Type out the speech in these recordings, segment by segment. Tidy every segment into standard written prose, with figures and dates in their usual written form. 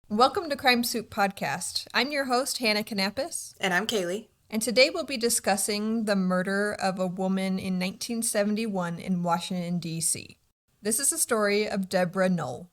Welcome to Crime Soup Podcast. I'm your host, Hannah Kanapis. And I'm Kaylee. And today we'll be discussing the murder of a woman in 1971 in Washington, D.C. This is the story of Deborah Noel.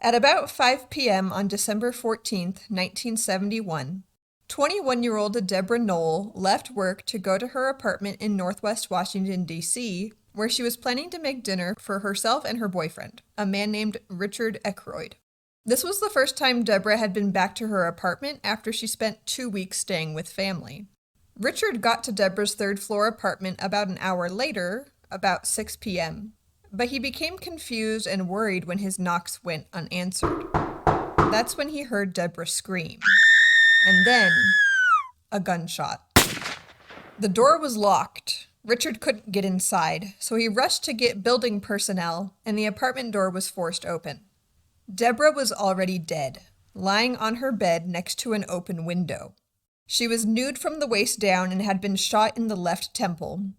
At about 5 p.m. on December 14th, 1971, 21-year-old Deborah Noel left work to go to her apartment in Northwest Washington, D.C., where she was planning to make dinner for herself and her boyfriend, a man named Richard Eckroyd. This was the first time Deborah had been back to her apartment after she spent 2 weeks staying with family. Richard got to Deborah's third-floor apartment about an hour later, about 6 p.m., but he became confused and worried when his knocks went unanswered. That's when he heard Deborah scream. And then, a gunshot. The door was locked. Richard couldn't get inside, so he rushed to get building personnel, and the apartment door was forced open. Deborah was already dead, lying on her bed next to an open window. She was nude from the waist down and had been shot in the left temple.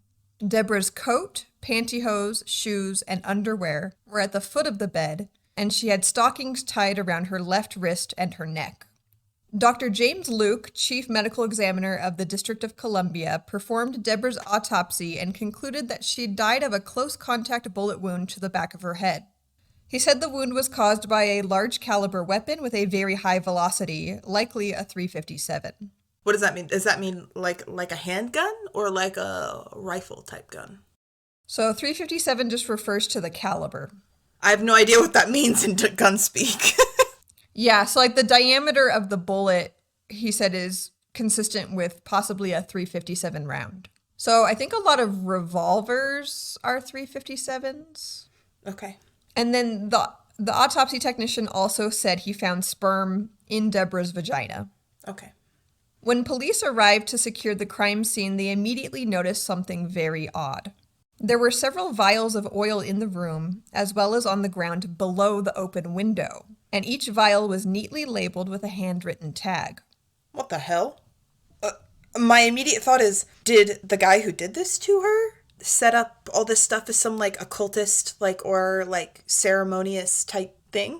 Deborah's coat, pantyhose, shoes, and underwear were at the foot of the bed, and she had stockings tied around her left wrist and her neck. Dr. James Luke, chief medical examiner of the District of Columbia, performed Deborah's autopsy and concluded that she died of a close-contact bullet wound to the back of her head. He said the wound was caused by a large-caliber weapon with a very high velocity, likely a .357. What does that mean? Does that mean like a handgun or like a rifle type gun? So .357 just refers to the caliber. I have no idea what that means in gun speak. Yeah, so like the diameter of the bullet, he said, is consistent with possibly a .357 round. So I think a lot of revolvers are .357s. Okay. And then the autopsy technician also said he found sperm in Deborah's vagina. Okay. When police arrived to secure the crime scene, they immediately noticed something very odd. There were several vials of oil in the room, as well as on the ground below the open window, and each vial was neatly labeled with a handwritten tag. What the hell? My immediate thought is, did the guy who did this to her set up all this stuff as some like occultist or ceremonious type thing?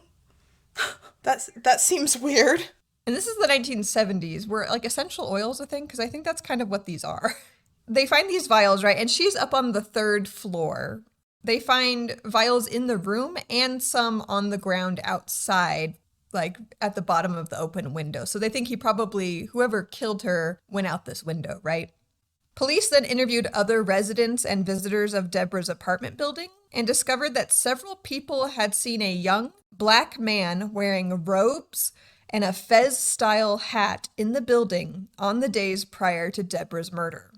That seems weird. And this is the 1970s, where like essential oils a thing, because I think that's kind of what these are. They find these vials, right? And she's up on the third floor. They find vials in the room and some on the ground outside, like at the bottom of the open window. So they think whoever killed her went out this window, right? Police then interviewed other residents and visitors of Deborah's apartment building and discovered that several people had seen a young black man wearing robes and a fez-style hat in the building on the days prior to Deborah's murder.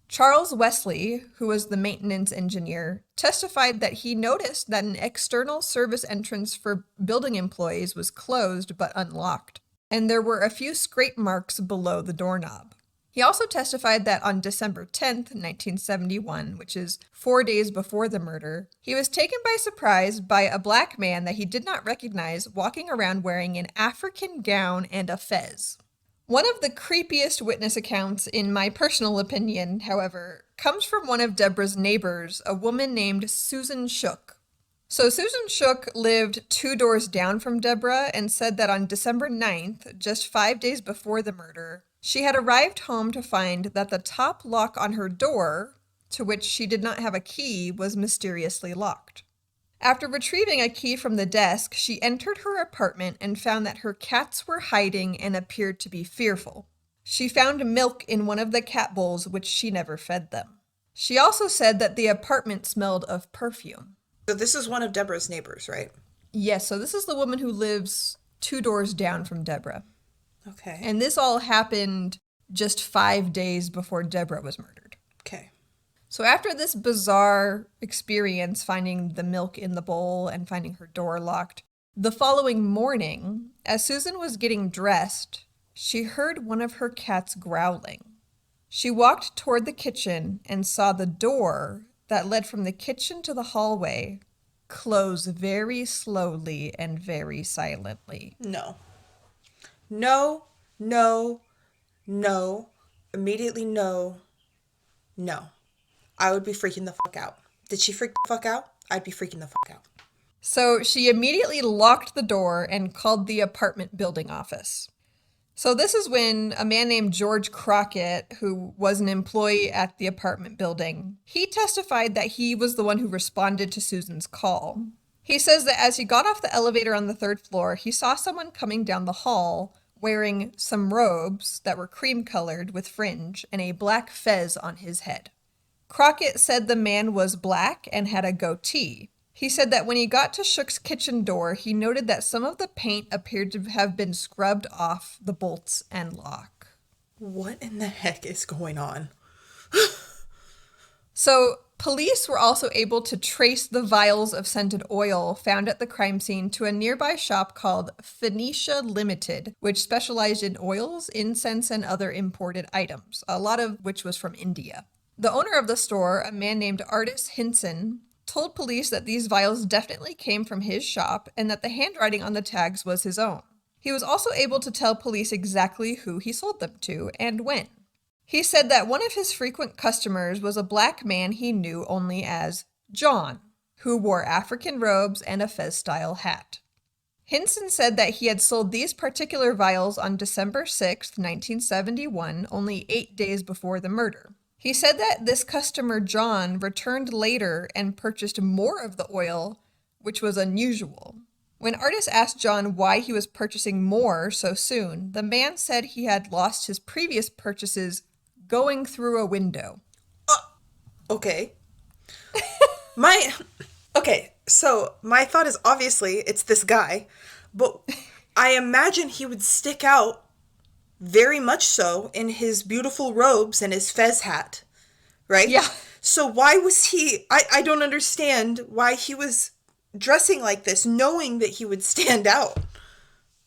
Charles Wesley, who was the maintenance engineer, testified that he noticed that an external service entrance for building employees was closed but unlocked, and there were a few scrape marks below the doorknob. He also testified that on December 10th, 1971, which is 4 days before the murder, he was taken by surprise by a black man that he did not recognize walking around wearing an African gown and a fez. One of the creepiest witness accounts, in my personal opinion, however, comes from one of Deborah's neighbors, a woman named Susan Shook. So Susan Shook lived 2 doors down from Deborah and said that on December 9th, just 5 days before the murder, she had arrived home to find that the top lock on her door, to which she did not have a key, was mysteriously locked. After retrieving a key from the desk, she entered her apartment and found that her cats were hiding and appeared to be fearful. She found milk in one of the cat bowls, which she never fed them. She also said that the apartment smelled of perfume. So this is one of Deborah's neighbors, right? Yes, so this is the woman who lives 2 doors down from Deborah. Okay. And this all happened just 5 days before Deborah was murdered. Okay. So after this bizarre experience, finding the milk in the bowl and finding her door locked, the following morning, as Susan was getting dressed, she heard one of her cats growling. She walked toward the kitchen and saw the door that led from the kitchen to the hallway close very slowly and very silently. No. No, no, no. Immediately no. No. I would be freaking the fuck out. Did she freak the fuck out? I'd be freaking the fuck out. So she immediately locked the door and called the apartment building office. So this is when a man named George Crockett, who was an employee at the apartment building, he testified that he was the one who responded to Susan's call. He says that as he got off the elevator on the third floor, he saw someone coming down the hall wearing some robes that were cream-colored with fringe and a black fez on his head. Crockett said the man was black and had a goatee. He said that when he got to Shook's kitchen door, he noted that some of the paint appeared to have been scrubbed off the bolts and lock. What in the heck is going on? So, police were also able to trace the vials of scented oil found at the crime scene to a nearby shop called Phoenicia Limited, which specialized in oils, incense, and other imported items, a lot of which was from India. The owner of the store, a man named Artis Hinson, told police that these vials definitely came from his shop and that the handwriting on the tags was his own. He was also able to tell police exactly who he sold them to and when. He said that one of his frequent customers was a black man he knew only as John, who wore African robes and a fez-style hat. Hinson said that he had sold these particular vials on December 6, 1971, only 8 days before the murder. He said that this customer, John, returned later and purchased more of the oil, which was unusual. When Artis asked John why he was purchasing more so soon, the man said he had lost his previous purchases going through a window. Okay. Okay, so my thought is obviously it's this guy, but I imagine he would stick out very much so in his beautiful robes and his fez hat, right? Yeah. So why was he, I don't understand why he was dressing like this, knowing that he would stand out.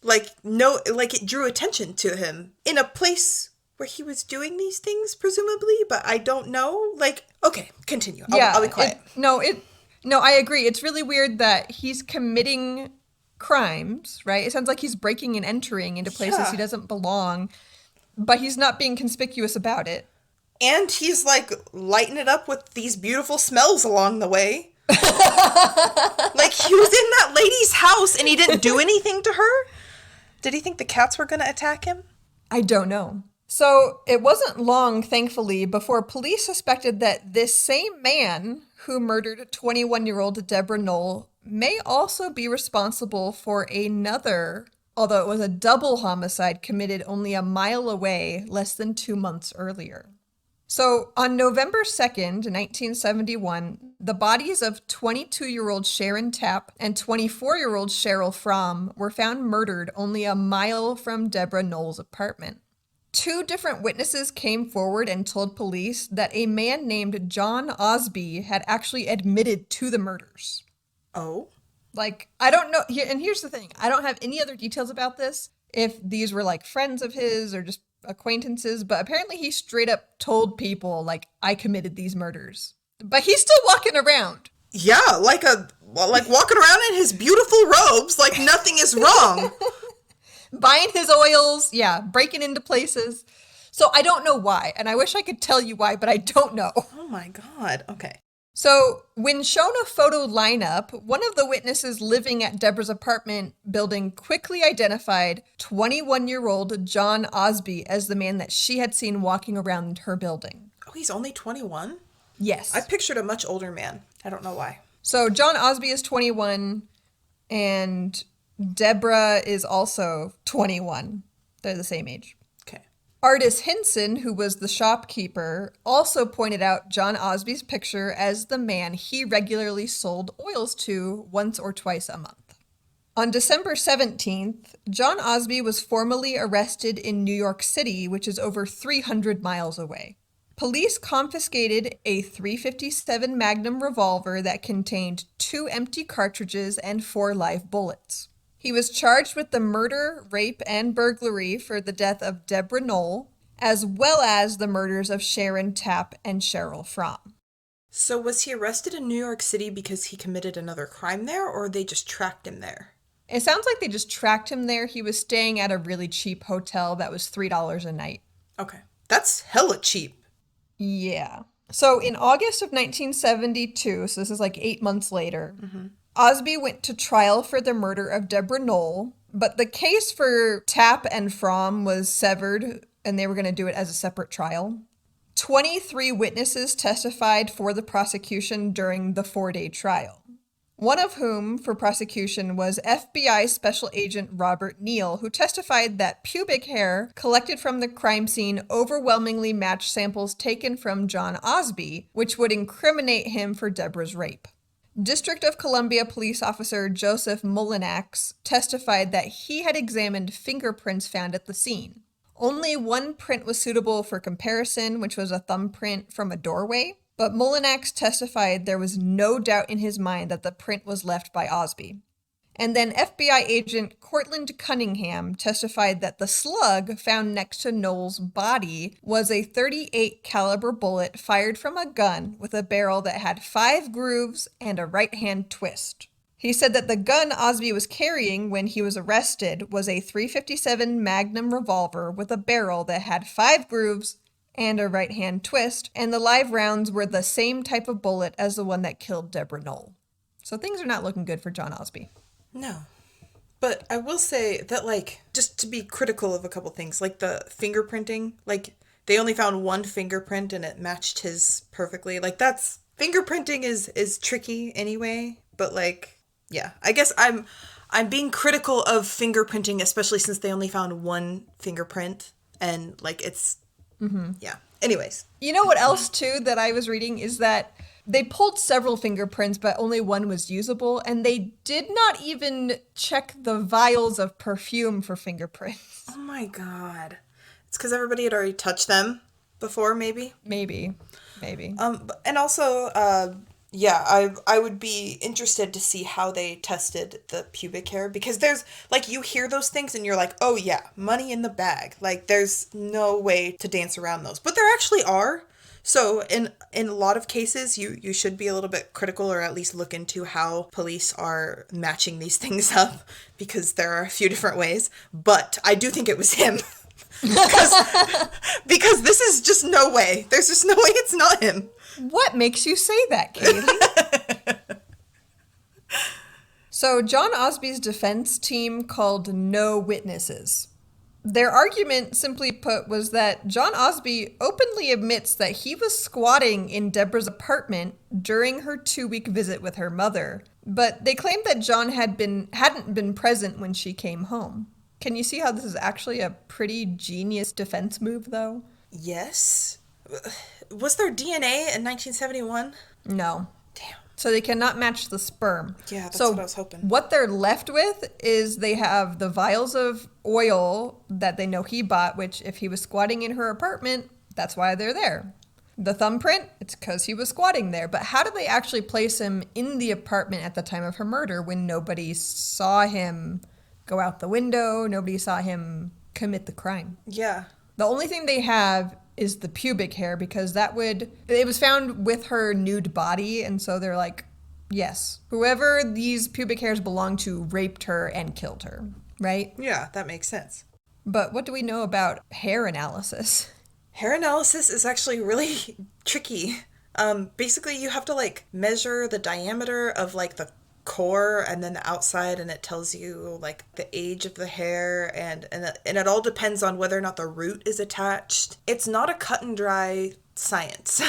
Like, no, like it drew attention to him in a place where he was doing these things, presumably, but I don't know. Like, okay, continue. I'll be quiet. No, I agree. It's really weird that he's committing crimes, right? It sounds like he's breaking and entering into places he doesn't belong, but he's not being conspicuous about it. And he's like lighting it up with these beautiful smells along the way. Like he was in that lady's house and he didn't do anything to her? Did he think the cats were going to attack him? I don't know. So it wasn't long, thankfully, before police suspected that this same man who murdered 21-year-old Deborah Noel may also be responsible for another, although it was a double homicide committed only a mile away less than 2 months earlier. So on November 2nd, 1971, the bodies of 22-year-old Sharon Tapp and 24-year-old Cheryl Fromm were found murdered only a mile from Deborah Noel's apartment. 2 different witnesses came forward and told police that a man named John Osby had actually admitted to the murders. Oh? Like, I don't know. And here's the thing. I don't have any other details about this, if these were like friends of his or just acquaintances, but apparently he straight up told people, like, I committed these murders. But he's still walking around. Yeah, like walking around in his beautiful robes like nothing is wrong. Buying his oils, breaking into places. So I don't know why, and I wish I could tell you why, but I don't know. Oh my God, okay. So when shown a photo lineup, one of the witnesses living at Deborah's apartment building quickly identified 21-year-old John Osby as the man that she had seen walking around her building. Oh, he's only 21? Yes. I pictured a much older man. I don't know why. So John Osby is 21, and Deborah is also 21. They're the same age. Okay. Artis Hinson, who was the shopkeeper, also pointed out John Osby's picture as the man he regularly sold oils to once or twice a month. On December 17th, John Osby was formally arrested in New York City, which is over 300 miles away. Police confiscated a .357 Magnum revolver that contained 2 empty cartridges and 4 live bullets. He was charged with the murder, rape, and burglary for the death of Deborah Noel, as well as the murders of Sharon Tapp and Cheryl Fromm. So was he arrested in New York City because he committed another crime there, or they just tracked him there? It sounds like they just tracked him there. He was staying at a really cheap hotel that was $3 a night. Okay. That's hella cheap. Yeah. So in August of 1972, so this is like 8 months later, Osby went to trial for the murder of Deborah Noel, but the case for Tapp and Fromm was severed, and they were going to do it as a separate trial. 23 witnesses testified for the prosecution during the 4-day trial. One of whom, for prosecution, was FBI Special Agent Robert Neal, who testified that pubic hair collected from the crime scene overwhelmingly matched samples taken from John Osby, which would incriminate him for Deborah's rape. District of Columbia police officer Joseph Mullinax testified that he had examined fingerprints found at the scene. Only one print was suitable for comparison, which was a thumbprint from a doorway. But Mullinax testified there was no doubt in his mind that the print was left by Osby. And then FBI agent Cortland Cunningham testified that the slug found next to Noel's body was a .38 caliber bullet fired from a gun with a barrel that had 5 grooves and a right-hand twist. He said that the gun Osby was carrying when he was arrested was a .357 Magnum revolver with a barrel that had 5 grooves and a right-hand twist, and the live rounds were the same type of bullet as the one that killed Deborah Noel. So things are not looking good for John Osby. No. But I will say that, like, just to be critical of a couple things, like the fingerprinting, like, they only found one fingerprint and it matched his perfectly. Like, fingerprinting is tricky anyway, but, like, yeah. I guess I'm being critical of fingerprinting, especially since they only found one fingerprint, and, like, it's yeah. Anyways. You know what else, too, that I was reading is that they pulled several fingerprints, but only one was usable, and they did not even check the vials of perfume for fingerprints. Oh my god. It's because everybody had already touched them before, maybe? Maybe. And also, yeah, I would be interested to see how they tested the pubic hair, because there's, like, you hear those things and you're like, oh yeah, money in the bag. Like, there's no way to dance around those. But there actually are. So in a lot of cases, you should be a little bit critical, or at least look into how police are matching these things up, because there are a few different ways. But I do think it was him. because this is just no way. There's just no way it's not him. What makes you say that, Kaylee? So John Osby's defense team called no witnesses. Their argument, simply put, was that John Osby openly admits that he was squatting in Deborah's apartment during her 2-week visit with her mother, but they claimed that John hadn't been present when she came home. Can you see how this is actually a pretty genius defense move, though? Yes. Was there DNA in 1971? No. Damn. So they cannot match the sperm. Yeah, that's what I was hoping. What they're left with is they have the vials of oil that they know he bought, which if he was squatting in her apartment, that's why they're there. The thumbprint, it's because he was squatting there. But how did they actually place him in the apartment at the time of her murder when nobody saw him go out the window, nobody saw him commit the crime? Yeah. The only thing they have is the pubic hair, because it was found with her nude body, and so they're like, yes, whoever these pubic hairs belong to raped her and killed her, right? Yeah, that makes sense. But what do we know about hair analysis? Hair analysis is actually really tricky. Basically, you have to, like, measure the diameter of, like, the core and then the outside, and it tells you, like, the age of the hair, and it all depends on whether or not the root is attached. It's not a cut and dry science.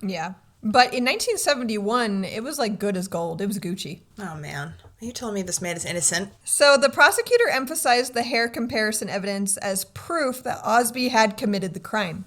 Yeah. But in 1971, it was like good as gold. It was Gucci. Oh man, are you telling me this man is innocent? So the prosecutor emphasized the hair comparison evidence as proof that Osby had committed the crime.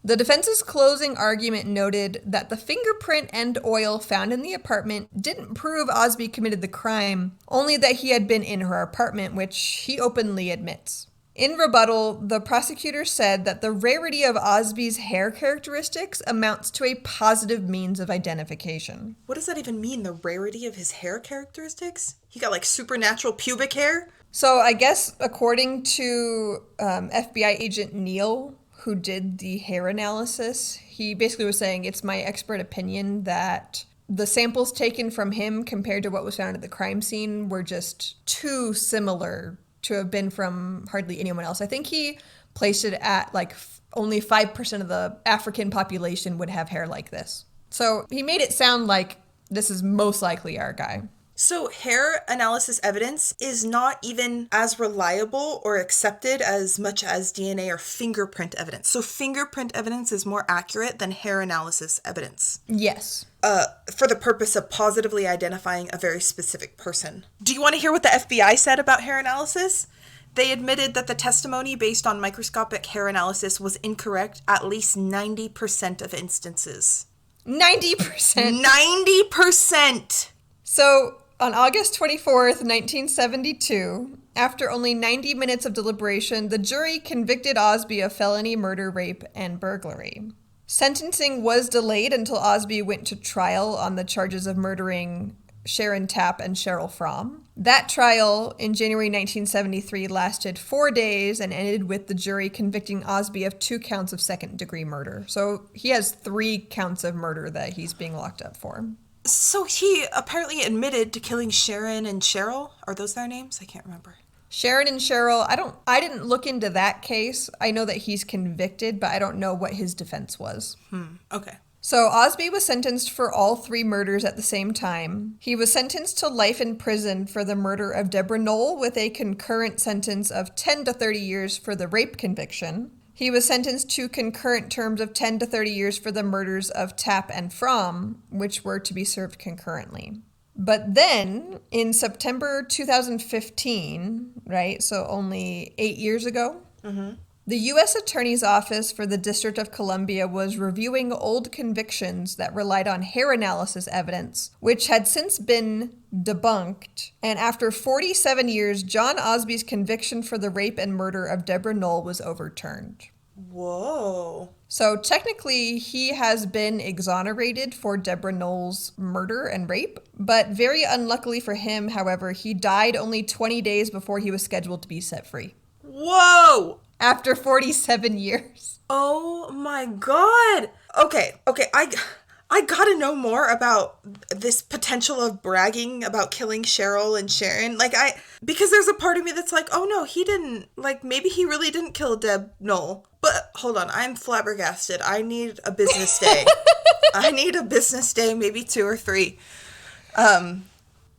The defense's closing argument noted that the fingerprint and oil found in the apartment didn't prove Osby committed the crime, only that he had been in her apartment, which he openly admits. In rebuttal, the prosecutor said that the rarity of Osby's hair characteristics amounts to a positive means of identification. What does that even mean, the rarity of his hair characteristics? He got like supernatural pubic hair? So I guess according to FBI agent Neal, who did the hair analysis, he basically was saying it's my expert opinion that the samples taken from him compared to what was found at the crime scene were just too similar to have been from hardly anyone else. I think he placed it at like only 5% of the African population would have hair like this. So he made it sound like this is most likely our guy. So hair analysis evidence is not even as reliable or accepted as much as DNA or fingerprint evidence. So fingerprint evidence is more accurate than hair analysis evidence. Yes. For the purpose of positively identifying a very specific person. Do you want to hear what the FBI said about hair analysis? They admitted that the testimony based on microscopic hair analysis was incorrect at least 90% of instances. 90%? 90%! So on August 24th, 1972, after only 90 minutes of deliberation, the jury convicted Osby of felony murder, rape, and burglary. Sentencing was delayed until Osby went to trial on the charges of murdering Sharon Tapp and Cheryl Fromm. That trial in January 1973 lasted 4 days and ended with the jury convicting Osby of 2 counts of second-degree murder. So he has 3 counts of murder that he's being locked up for. So he apparently admitted to killing Sharon and Cheryl? Are those their names? I can't remember. Sharon and Cheryl, I didn't look into that case. I know that he's convicted, but I don't know what his defense was. Okay. So Osby was sentenced for all 3 murders at the same time. He was sentenced to life in prison for the murder of Deborah Noel with a concurrent sentence of 10 to 30 years for the rape conviction. He was sentenced to concurrent terms of 10 to 30 years for the murders of Tapp and Fromm, which were to be served concurrently. But then, in September 2015, right, so only 8 years ago, the U.S. Attorney's Office for the District of Columbia was reviewing old convictions that relied on hair analysis evidence, which had since been debunked. And after 47 years, John Osby's conviction for the rape and murder of Deborah Noel was overturned. Whoa. So technically, he has been exonerated for Deborah Noel's murder and rape, but very unluckily for him, however, he died only 20 days before he was scheduled to be set free. Whoa! After 47 years. Oh my god. Okay, I gotta know more about this potential of bragging about killing Cheryl and Sharon. Because there's a part of me that's like, oh no, he didn't, maybe he really didn't kill Deb Noel. But hold on, I'm flabbergasted. I need a business day. I need a business day, maybe 2 or 3. Well,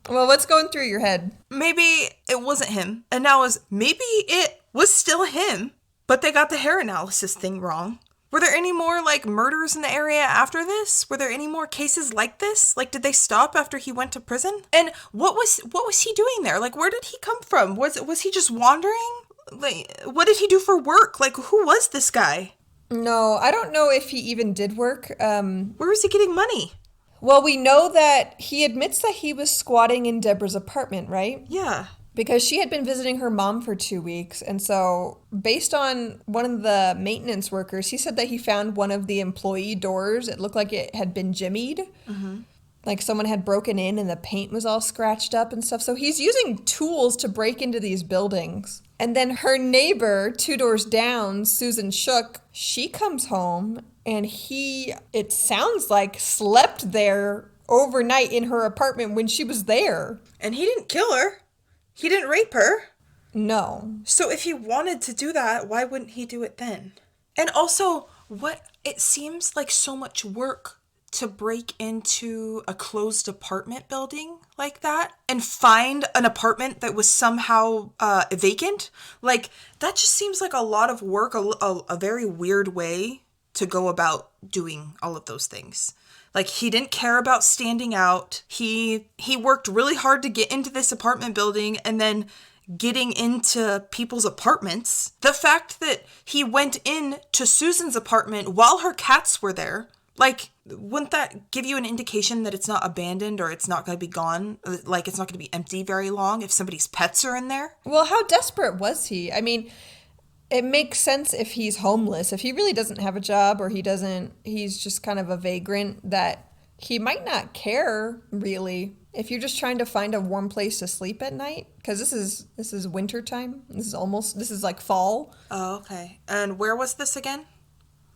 what's going through your head? Maybe it wasn't him. And now maybe it was still him, but they got the hair analysis thing wrong. Were there any more, murders in the area after this? Were there any more cases like this? Did they stop after he went to prison? And what was he doing there? Where did he come from? Was he just wandering? What did he do for work? Who was this guy? No, I don't know if he even did work. Where was he getting money? Well, we know that he admits that he was squatting in Deborah's apartment, right? Yeah. Because she had been visiting her mom for 2 weeks. And so based on one of the maintenance workers, he said that he found one of the employee doors. It looked like it had been jimmied. Mm-hmm. Like someone had broken in and the paint was all scratched up and stuff. So he's using tools to break into these buildings. And then her neighbor, 2 doors down, Susan Shook, she comes home and he, it sounds like, slept there overnight in her apartment when she was there. And he didn't kill her. He didn't rape her. No. So if he wanted to do that, why wouldn't he do it then? And also, it seems like so much work to break into a closed apartment building like that and find an apartment that was somehow vacant. That just seems like a lot of work, a very weird way to go about doing all of those things. He didn't care about standing out. He worked really hard to get into this apartment building and then getting into people's apartments. The fact that he went in to Susan's apartment while her cats were there, wouldn't that give you an indication that it's not abandoned or it's not going to be gone? It's not going to be empty very long if somebody's pets are in there? Well, how desperate was he? I mean, It makes sense if he's homeless. If he really doesn't have a job or he's just kind of a vagrant, that he might not care really if you're just trying to find a warm place to sleep at night. Because this is winter time. This is like fall. Oh, okay. And where was this again?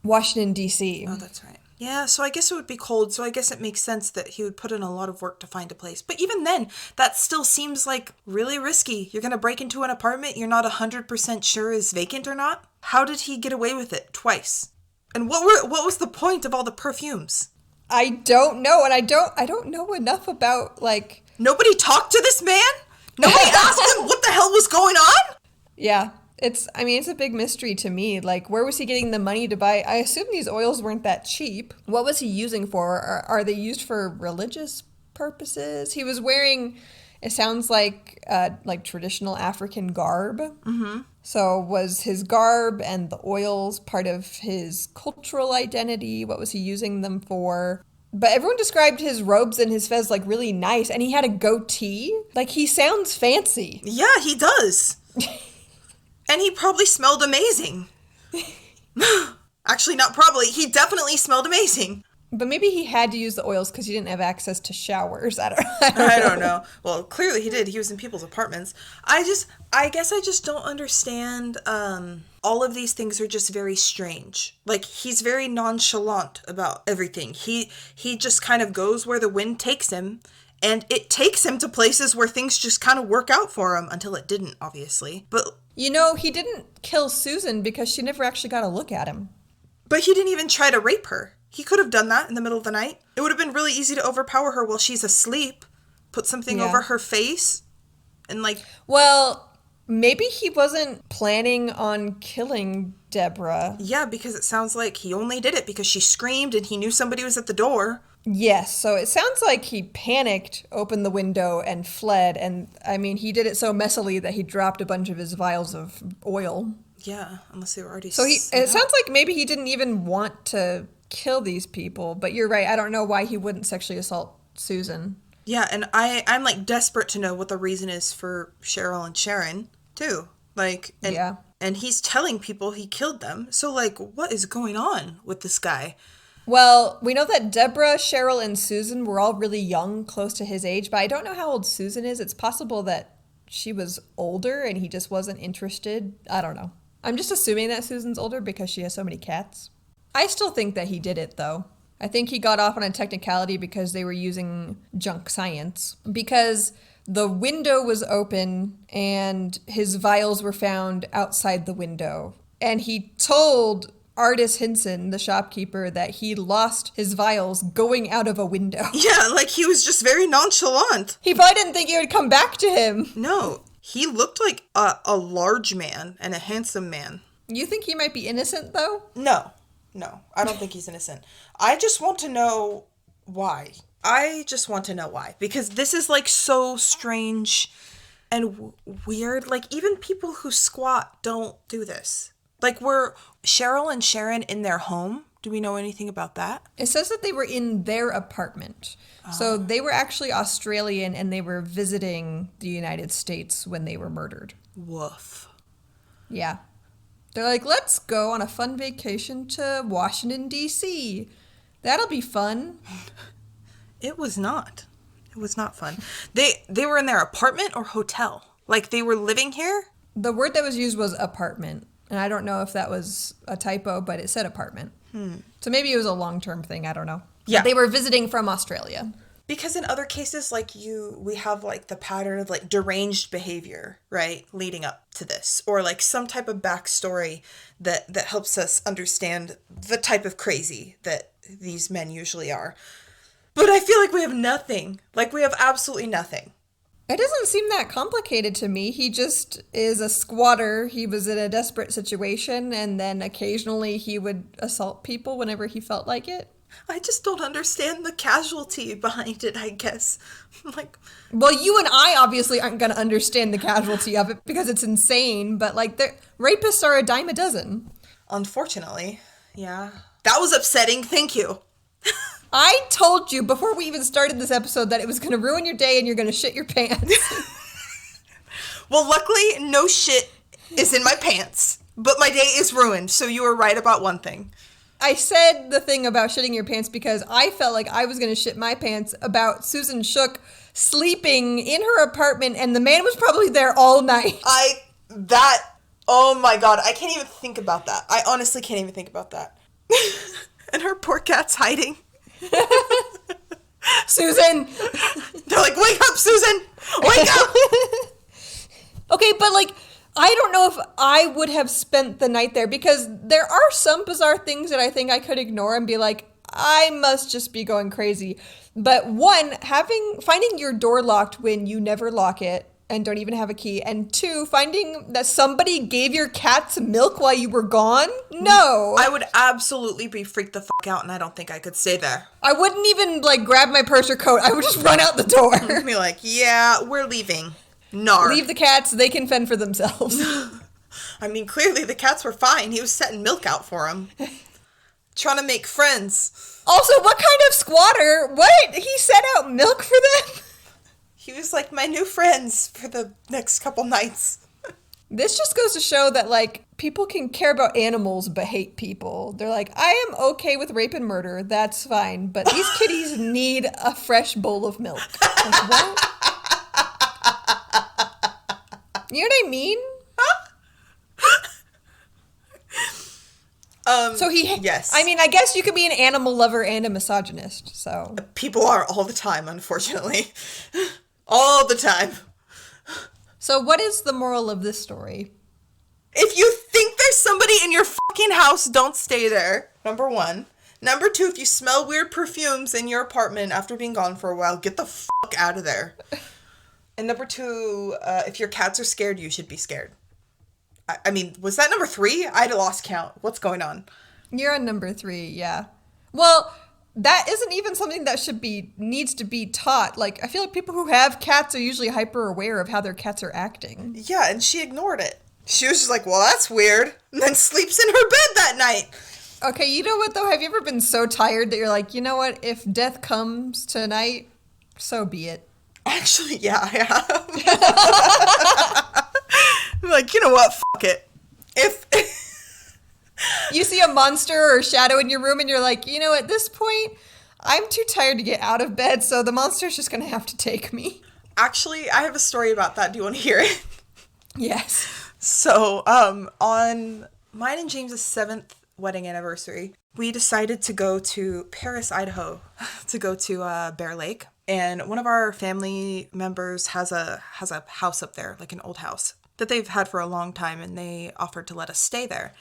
Washington, D.C. Oh, that's right. Yeah, so I guess it would be cold, so I guess it makes sense that he would put in a lot of work to find a place. But even then, that still seems like really risky. You're going to break into an apartment you're not 100% sure is vacant or not? How did he get away with it twice? And what was the point of all the perfumes? I don't know, and I don't know enough about, like... Nobody talked to this man? Nobody asked him what the hell was going on? Yeah. It's a big mystery to me. Like, where was he getting the money to buy? I assume these oils weren't that cheap. What was he using for? Are they used for religious purposes? He was wearing, it sounds like traditional African garb. Mm-hmm. So was his garb and the oils part of his cultural identity? What was he using them for? But everyone described his robes and his fez like really nice. And he had a goatee. Like, he sounds fancy. Yeah, he does. And he probably smelled amazing. Actually, not probably. He definitely smelled amazing. But maybe he had to use the oils because he didn't have access to showers. I don't know. Well, clearly he did. He was in people's apartments. I guess I just don't understand. All of these things are just very strange. Like, he's very nonchalant about everything. He just kind of goes where the wind takes him. And it takes him to places where things just kind of work out for him, until it didn't, obviously. But you know, he didn't kill Susan because she never actually got a look at him. But he didn't even try to rape her. He could have done that in the middle of the night. It would have been really easy to overpower her while she's asleep. Put something over her face and like... Well, maybe he wasn't planning on killing Deborah. Yeah, because it sounds like he only did it because she screamed and he knew somebody was at the door. Yes, so it sounds like he panicked, opened the window, and fled. And, I mean, he did it so messily that he dropped a bunch of his vials of oil. Yeah, unless they were already... So it sounds like maybe he didn't even want to kill these people. But you're right, I don't know why he wouldn't sexually assault Susan. Yeah, and I'm, like, desperate to know what the reason is for Cheryl and Sharon, too. Like, and he's telling people he killed them. So, like, what is going on with this guy? Well, we know that Deborah, Cheryl, and Susan were all really young, close to his age, but I don't know how old Susan is. It's possible that she was older and he just wasn't interested. I don't know. I'm just assuming that Susan's older because she has so many cats. I still think that he did it, though. I think he got off on a technicality because they were using junk science. Because the window was open and his vials were found outside the window. And he told Artis Hinson, the shopkeeper, that he lost his vials going out of a window. Yeah, like he was just very nonchalant. He probably didn't think it would come back to him. No, he looked like a large man and a handsome man. You think he might be innocent, though? No, I don't think he's innocent. I just want to know why. Because this is like so strange and weird. Like, even people who squat don't do this. Like, were Cheryl and Sharon in their home? Do we know anything about that? It says that they were in their apartment. So they were actually Australian and they were visiting the United States when they were murdered. Woof. Yeah. They're like, let's go on a fun vacation to Washington, D.C. That'll be fun. It was not. It was not fun. They were in their apartment or hotel? Like, they were living here? The word that was used was apartment. And I don't know if that was a typo, but it said apartment. So maybe it was a long-term thing. I don't know. Yeah. But they were visiting from Australia. Because in other cases, like we have like the pattern of like deranged behavior, right? Leading up to this. Or like some type of backstory that helps us understand the type of crazy that these men usually are. But I feel like we have nothing. Like, we have absolutely nothing. It doesn't seem that complicated to me. He just is a squatter. He was in a desperate situation, and then occasionally he would assault people whenever he felt like it. I just don't understand the casualty behind it, I guess. Like, well, you and I obviously aren't going to understand the casualty of it because it's insane, but like, rapists are a dime a dozen. Unfortunately, yeah. That was upsetting. Thank you. I told you before we even started this episode that it was going to ruin your day and you're going to shit your pants. Well, luckily, no shit is in my pants. but my day is ruined. So you were right about one thing. I said the thing about shitting your pants because I felt like I was going to shit my pants about Susan Shook sleeping in her apartment and the man was probably there all night. Oh my God, I can't even think about that. I honestly can't even think about that. And her poor cat's hiding. Susan! They're like, wake up, Susan! Wake up! Okay, but like, I don't know if I would have spent the night there because there are some bizarre things that I think I could ignore and be like, I must just be going crazy. But one, finding your door locked when you never lock it and don't even have a key, and two, finding that somebody gave your cats milk while you were gone? No. I would absolutely be freaked the fuck out, and I don't think I could stay there. I wouldn't even like grab my purse or coat. I would just run out the door. I'd be like, yeah, we're leaving. Nar. Leave the cats. They can fend for themselves. I mean, clearly the cats were fine. He was setting milk out for them. Trying to make friends. Also, what kind of squatter? What? He set out milk for them? He was like my new friends for the next couple nights. This just goes to show that, like, people can care about animals but hate people. They're like, I am okay with rape and murder. That's fine. But these kitties need a fresh bowl of milk. Like, what? You know what I mean? Yes. I mean, I guess you could be an animal lover and a misogynist, so. People are all the time, unfortunately. All the time. So what is the moral of this story? If you think there's somebody in your fucking house, don't stay there. Number one. Number two, if you smell weird perfumes in your apartment after being gone for a while, get the fuck out of there. And number two, if your cats are scared, you should be scared. I mean, was that number three? I'd lost count. What's going on? You're on number 3, yeah. Well, that isn't even something that needs to be taught. Like, I feel like people who have cats are usually hyper aware of how their cats are acting. Yeah, and she ignored it. She was just like, well, that's weird. And then sleeps in her bed that night. Okay, you know what, though? Have you ever been so tired that you're like, you know what? If death comes tonight, so be it. Actually, yeah, I have. I'm like, you know what? Fuck it. If you see a monster or a shadow in your room and you're like, you know, at this point, I'm too tired to get out of bed, so the monster's just going to have to take me. Actually, I have a story about that. Do you want to hear it? Yes. So, on mine and James's 7th wedding anniversary, we decided to go to Paris, Idaho, to go to Bear Lake. And one of our family members has a house up there, like an old house that they've had for a long time, and they offered to let us stay there.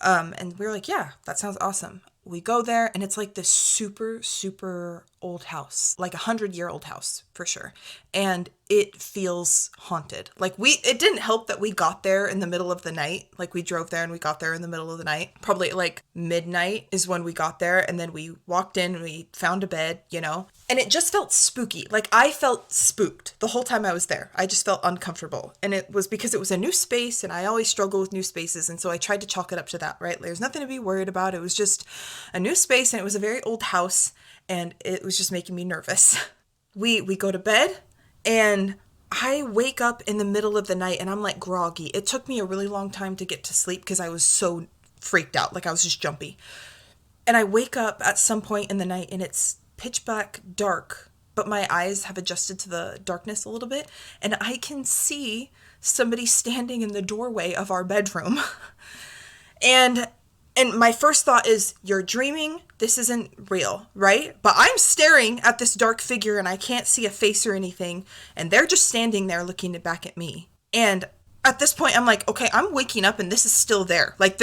And we were like, yeah, that sounds awesome. We go there, and it's like this super, super old house, like 100-year-old house for sure. And it feels haunted. Like it didn't help that we got there in the middle of the night. Like we drove there and we got there in the middle of the night. Probably like midnight is when we got there. And then we walked in and we found a bed, you know, and it just felt spooky. Like I felt spooked the whole time I was there. I just felt uncomfortable. And it was because it was a new space, and I always struggle with new spaces. And so I tried to chalk it up to that, right? There's nothing to be worried about. It was just a new space, and it was a very old house, and it was just making me nervous. We go to bed, and I wake up in the middle of the night, and I'm like groggy. It took me a really long time to get to sleep because I was so freaked out. Like I was just jumpy. And I wake up at some point in the night, and it's pitch black dark, but my eyes have adjusted to the darkness a little bit, and I can see somebody standing in the doorway of our bedroom. And my first thought is, you're dreaming. This isn't real, right? But I'm staring at this dark figure, and I can't see a face or anything. And they're just standing there looking back at me. And at this point, I'm like, okay, I'm waking up, and this is still there. Like,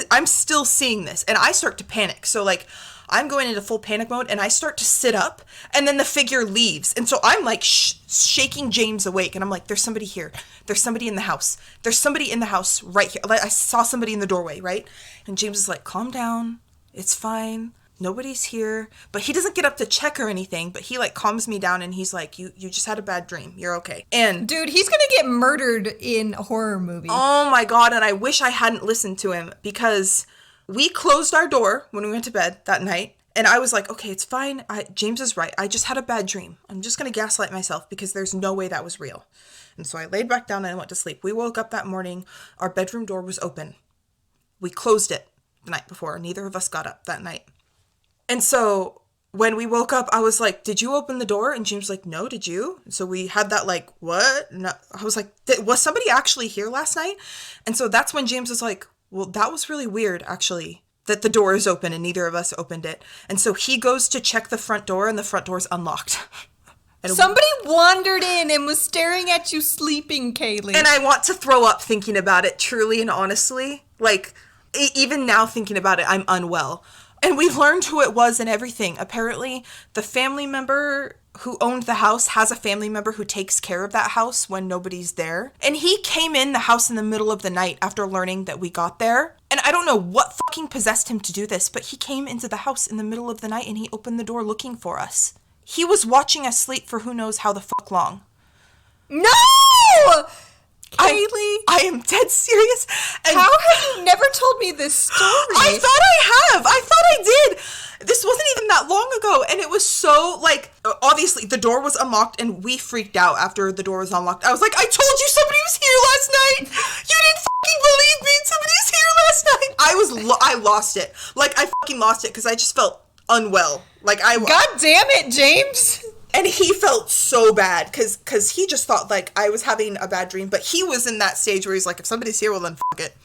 I'm still seeing this. And I start to panic. So, like, I'm going into full panic mode, and I start to sit up, and then the figure leaves. And so I'm like shaking James awake, and I'm like, there's somebody here. There's somebody in the house. There's somebody in the house right here. Like, I saw somebody in the doorway, right? And James is like, calm down. It's fine. Nobody's here. But he doesn't get up to check or anything, but he like calms me down, and he's like, you just had a bad dream. You're okay. And dude, he's gonna get murdered in a horror movie. Oh my God. And I wish I hadn't listened to him, because we closed our door when we went to bed that night, and I was like, okay, it's fine. James is right. I just had a bad dream. I'm just going to gaslight myself because there's no way that was real. And so I laid back down and I went to sleep. We woke up that morning. Our bedroom door was open. We closed it the night before. Neither of us got up that night. And so when we woke up, I was like, did you open the door? And James was like, no, did you? And so we had that like, what? No. I was like, was somebody actually here last night? And so that's when James was like, well, that was really weird, actually, that the door is open and neither of us opened it. And so he goes to check the front door and the front door's unlocked. And somebody wandered in and was staring at you sleeping, Kaylee. And I want to throw up thinking about it, truly and honestly. Like, even now thinking about it, I'm unwell. And we learned who it was and everything. Apparently, the family member who owned the house has a family member who takes care of that house when nobody's there. And he came in the house in the middle of the night after learning that we got there. And I don't know what fucking possessed him to do this, but he came into the house in the middle of the night and he opened the door looking for us. He was watching us sleep for who knows how the fuck long. No! Kaylee, I am dead serious. And how have you never told me this story? I thought I have. I thought I did. This wasn't even that long ago. And it was so, like, obviously the door was unlocked and we freaked out after the door was unlocked. I was like, I told you somebody was here last night. You didn't fucking believe me. Somebody's here last night. I lost it. Like, I fucking lost it because I just felt unwell. Like, God damn it, James. And he felt so bad because he just thought, like, I was having a bad dream. But he was in that stage where he's like, if somebody's here, well, then fuck it.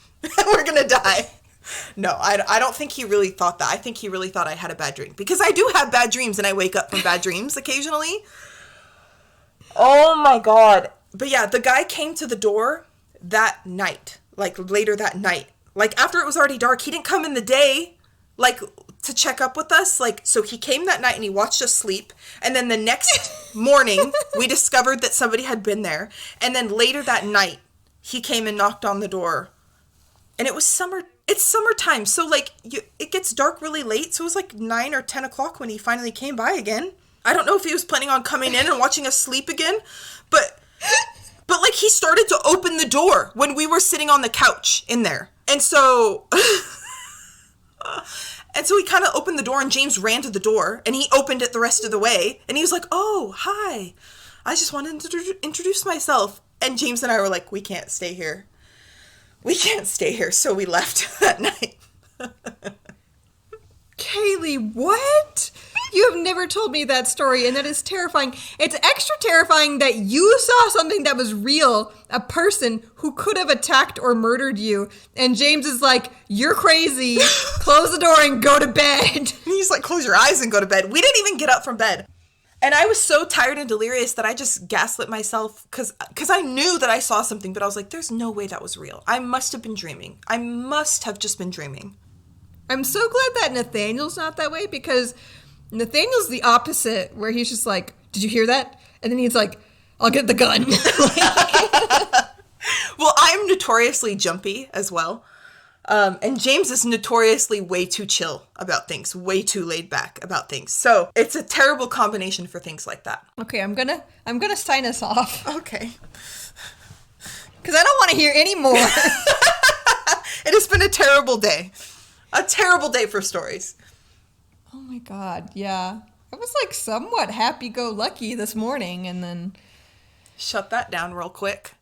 We're going to die. No, I don't think he really thought that. I think he really thought I had a bad dream. Because I do have bad dreams and I wake up from bad dreams occasionally. Oh, my God. But yeah, the guy came to the door that night. Like, later that night. Like, after it was already dark. He didn't come in the day. Like, to check up with us. Like, so he came that night and he watched us sleep. And then the next morning, we discovered that somebody had been there. And then later that night, he came and knocked on the door. And it was summer. It's summertime. So, like, it gets dark really late. So it was like 9 or 10 o'clock when he finally came by again. I don't know if he was planning on coming in and watching us sleep again. But like, he started to open the door when we were sitting on the couch in there. And so... And so he kind of opened the door and James ran to the door and he opened it the rest of the way. And he was like, oh, hi. I just wanted to introduce myself. And James and I were like, we can't stay here. We can't stay here. So we left that night. Kaylee, what? You have never told me that story, and that is terrifying. It's extra terrifying that you saw something that was real, a person who could have attacked or murdered you, and James is like, you're crazy, close the door and go to bed. And he's like, close your eyes and go to bed. We didn't even get up from bed. And I was so tired and delirious that I just gaslit myself because I knew that I saw something, but I was like, there's no way that was real. I must have been dreaming. I must have just been dreaming. I'm so glad that Nathaniel's not that way, because Nathaniel's the opposite, where he's just like, did you hear that? And then he's like, I'll get the gun. Well, I'm notoriously jumpy as well. And James is notoriously way too chill about things, way too laid back about things. So it's a terrible combination for things like that. Okay, I'm gonna sign us off. Okay. Because I don't want to hear any more. It has been a terrible day. A terrible day for stories. Oh my God, yeah. I was like somewhat happy-go-lucky this morning, and then... Shut that down real quick.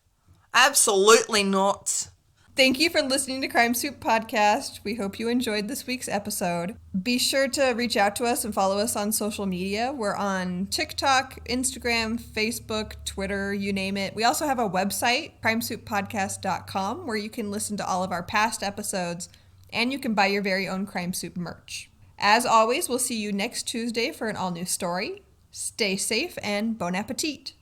Absolutely not. Thank you for listening to Crime Soup Podcast. We hope you enjoyed this week's episode. Be sure to reach out to us and follow us on social media. We're on TikTok, Instagram, Facebook, Twitter, you name it. We also have a website, crimesouppodcast.com, where you can listen to all of our past episodes, and you can buy your very own Crime Soup merch. As always, we'll see you next Tuesday for an all-new story. Stay safe and bon appetit.